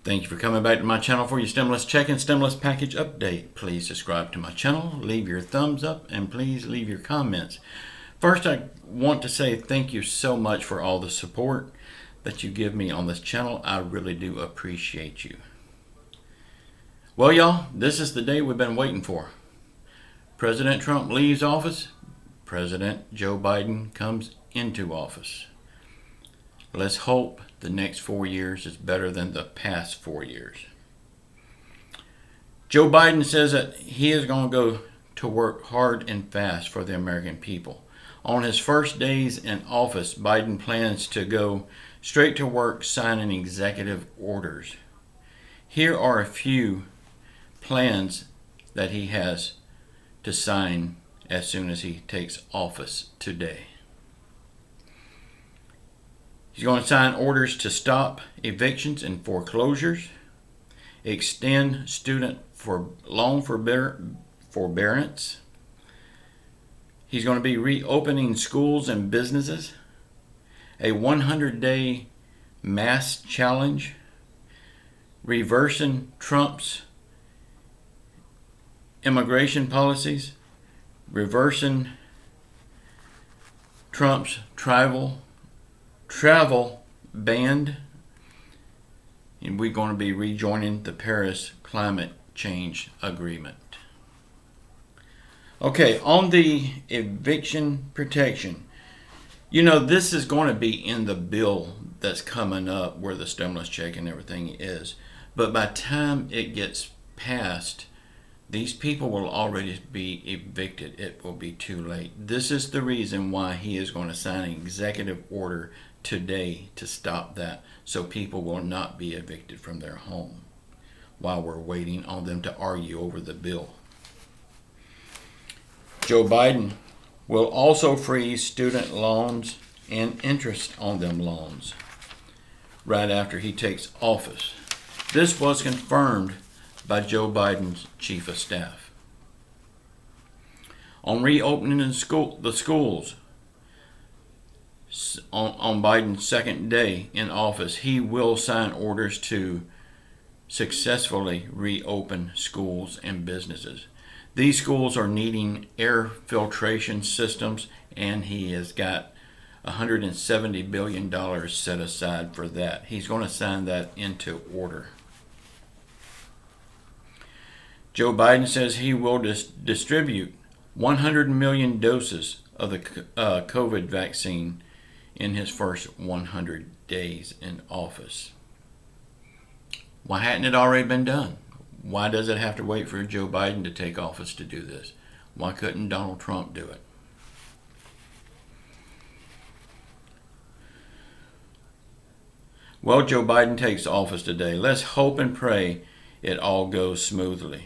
Thank you for coming back to my channel for your stimulus check and stimulus package update. Please subscribe to my channel, leave your thumbs up, and please leave your comments. First, I want to say thank you so much for all the support that you give me on this channel. I really do appreciate you. Well, y'all, this is the day we've been waiting for. President Trump leaves office. President Joe Biden comes into office. Let's hope the next 4 years is better than the past 4 years. Joe Biden says that he is going to go to work hard and fast for the American people. On his first days in office, Biden plans to go straight to work signing executive orders. Here are a few plans that he has to sign as soon as he takes office today. He's going to sign orders to stop evictions and foreclosures, extend student loan forbearance. He's going to be reopening schools and businesses, a 100-day mask challenge, reversing Trump's immigration policies, reversing Trump's travel ban, and we're going to be rejoining the Paris Climate Change Agreement. Okay, on the eviction protection, you know, this is going to be in the bill that's coming up where the stimulus check and everything is. But by the time it gets passed, these people will already be evicted. It will be too late. This is the reason why he is going to sign an executive order today to stop that, so people will not be evicted from their home while we're waiting on them to argue over the bill. Joe Biden will also freeze student loans and interest on them loans right after he takes office. This was confirmed by Joe Biden's chief of staff. On reopening the schools, on Biden's second day in office, he will sign orders to successfully reopen schools and businesses. These schools are needing air filtration systems, and he has got $170 billion set aside for that. He's going to sign that into order. Joe Biden says he will distribute 100 million doses of the COVID vaccine in his first 100 days in office. Why hadn't it already been done? Why does it have to wait for Joe Biden to take office to do this? Why couldn't Donald Trump do it? Well, Joe Biden takes office today. Let's hope and pray it all goes smoothly,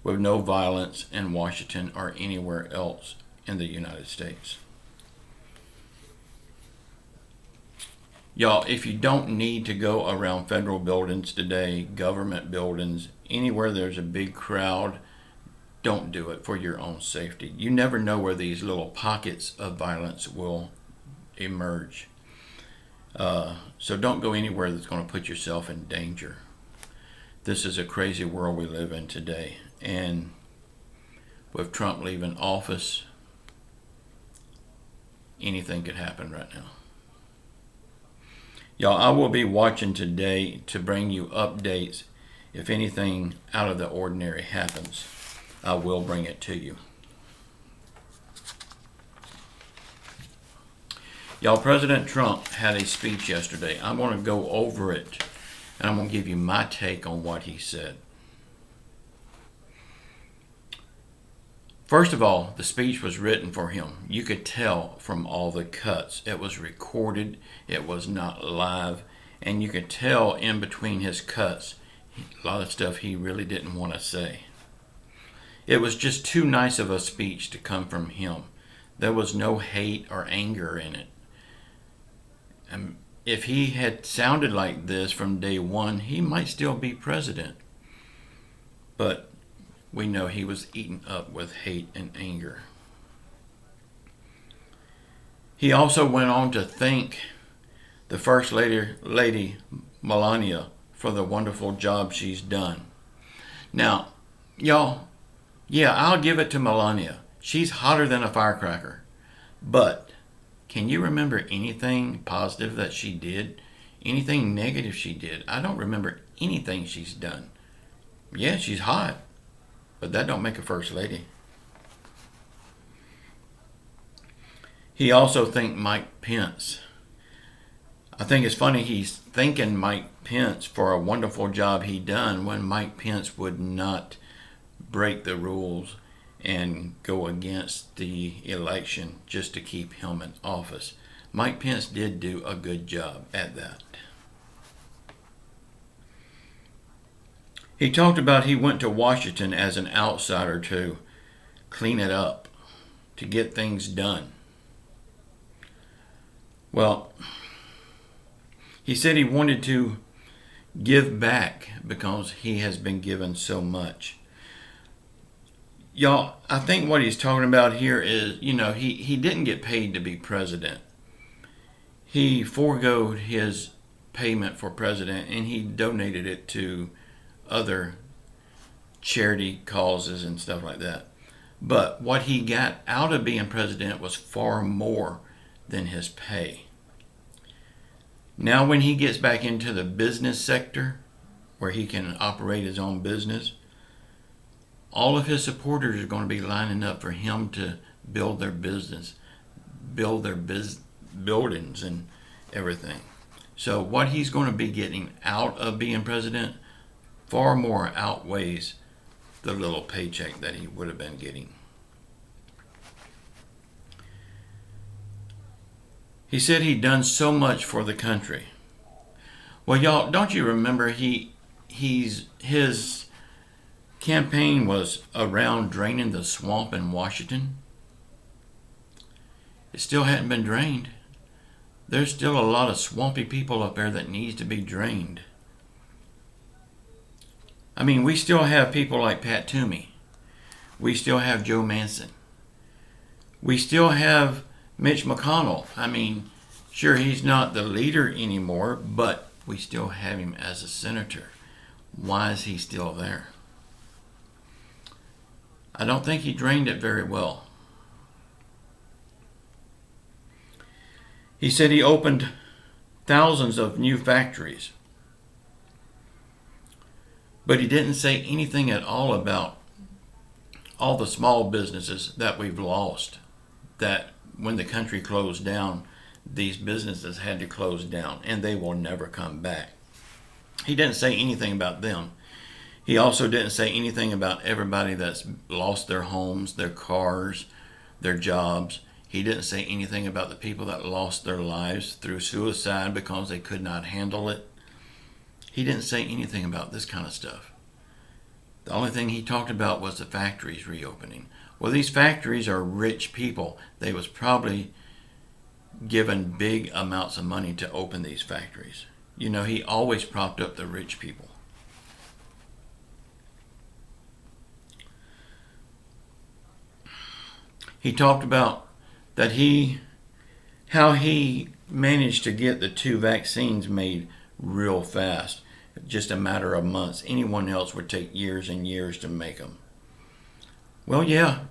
with no violence in Washington or anywhere else in the United States. Y'all, if you don't need to go around federal buildings today, government buildings, anywhere there's a big crowd, don't do it for your own safety. You never know where these little pockets of violence will emerge. So don't go anywhere that's going to put yourself in danger. This is a crazy world we live in today. And with Trump leaving office, anything could happen right now. Y'all, I will be watching today to bring you updates. If anything out of the ordinary happens, I will bring it to you. Y'all, President Trump had a speech yesterday. I'm going to go over it, and I'm going to give you my take on what he said. First of all, the speech was written for him. You could tell from all the cuts. It was recorded. It was not live. And you could tell in between his cuts, a lot of stuff he really didn't want to say. It was just too nice of a speech to come from him. There was no hate or anger in it. And if he had sounded like this from day one, he might still be president. But we know he was eaten up with hate and anger. He also went on to thank the First Lady Melania for the wonderful job she's done. Now, y'all, yeah, I'll give it to Melania. She's hotter than a firecracker. But can you remember anything positive that she did? Anything negative she did? I don't remember anything she's done. Yeah, she's hot, but that don't make her first lady. He also thanked Mike Pence. I think it's funny he's thanking Mike Pence for a wonderful job he done when Mike Pence would not break the rules and go against the election just to keep him in office. Mike Pence did do a good job at that. He talked about he went to Washington as an outsider to clean it up, to get things done. Well, he said he wanted to give back because he has been given so much. Y'all, I think what he's talking about here is, he didn't get paid to be president. He foregoed his payment for president and he donated it to other charity causes and stuff like that. But what he got out of being president was far more than his pay. Now when he gets back into the business sector, where he can operate his own business, all of his supporters are going to be lining up for him to build their business, build their buildings and everything. So what he's going to be getting out of being president far more outweighs the little paycheck that he would have been getting. He said he'd done so much for the country. Well, y'all, don't you remember his campaign was around draining the swamp in Washington? It still hadn't been drained. There's still a lot of swampy people up there that needs to be drained. I mean, we still have people like Pat Toomey. We still have Joe Manchin. We still have Mitch McConnell. I mean, sure, he's not the leader anymore, but we still have him as a senator. Why is he still there? I don't think he drained it very well. He said he opened thousands of new factories. But he didn't say anything at all about all the small businesses that we've lost. That when the country closed down, these businesses had to close down and they will never come back. He didn't say anything about them. He also didn't say anything about everybody that's lost their homes, their cars, their jobs. He didn't say anything about the people that lost their lives through suicide because they could not handle it. He didn't say anything about this kind of stuff. The only thing he talked about was the factories reopening. Well, these factories are rich people. They was probably given big amounts of money to open these factories. He always propped up the rich people. He talked about that how he managed to get the 2 vaccines made real fast, just a matter of months. Anyone else would take years and years to make them. Well, yeah,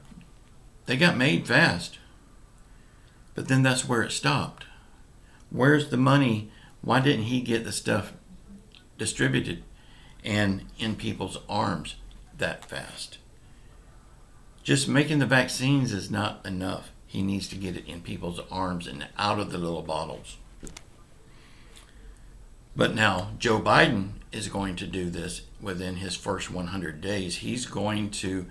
they got made fast, but then that's where it stopped. Where's the money? Why didn't he get the stuff distributed and in people's arms that fast? Just making the vaccines is not enough. He needs to get it in people's arms and out of the little bottles. But now Joe Biden is going to do this within his first 100 days. He's going to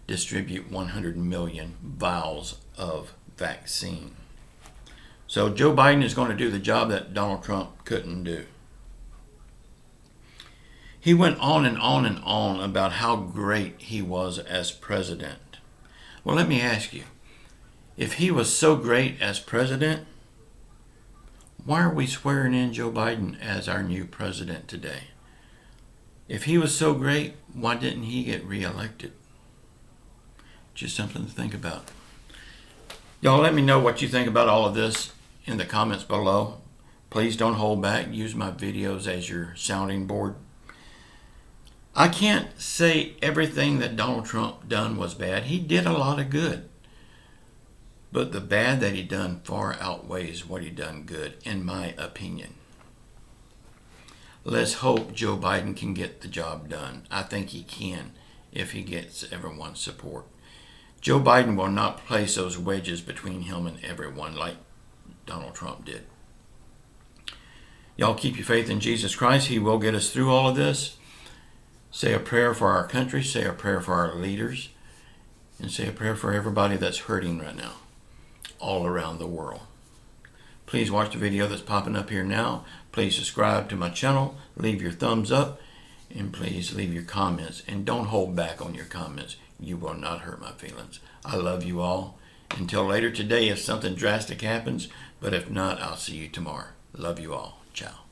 distribute 100 million vials of vaccine. So Joe Biden is going to do the job that Donald Trump couldn't do. He went on and on and on about how great he was as president. Well, let me ask you, if he was so great as president, why are we swearing in Joe Biden as our new president today? If he was so great, why didn't he get reelected? Just something to think about. Y'all let me know what you think about all of this in the comments below. Please don't hold back. Use my videos as your sounding board. I can't say everything that Donald Trump done was bad. He did a lot of good. But the bad that he done far outweighs what he done good, in my opinion. Let's hope Joe Biden can get the job done. I think he can if he gets everyone's support. Joe Biden will not place those wedges between him and everyone like Donald Trump did. Y'all keep your faith in Jesus Christ. He will get us through all of this. Say a prayer for our country. Say a prayer for our leaders. And say a prayer for everybody that's hurting right now, all around the world. Please watch the video that's popping up here now. Please subscribe to my channel. Leave your thumbs up. And please leave your comments. And don't hold back on your comments. You will not hurt my feelings. I love you all. Until later today if something drastic happens. But if not, I'll see you tomorrow. Love you all. Ciao.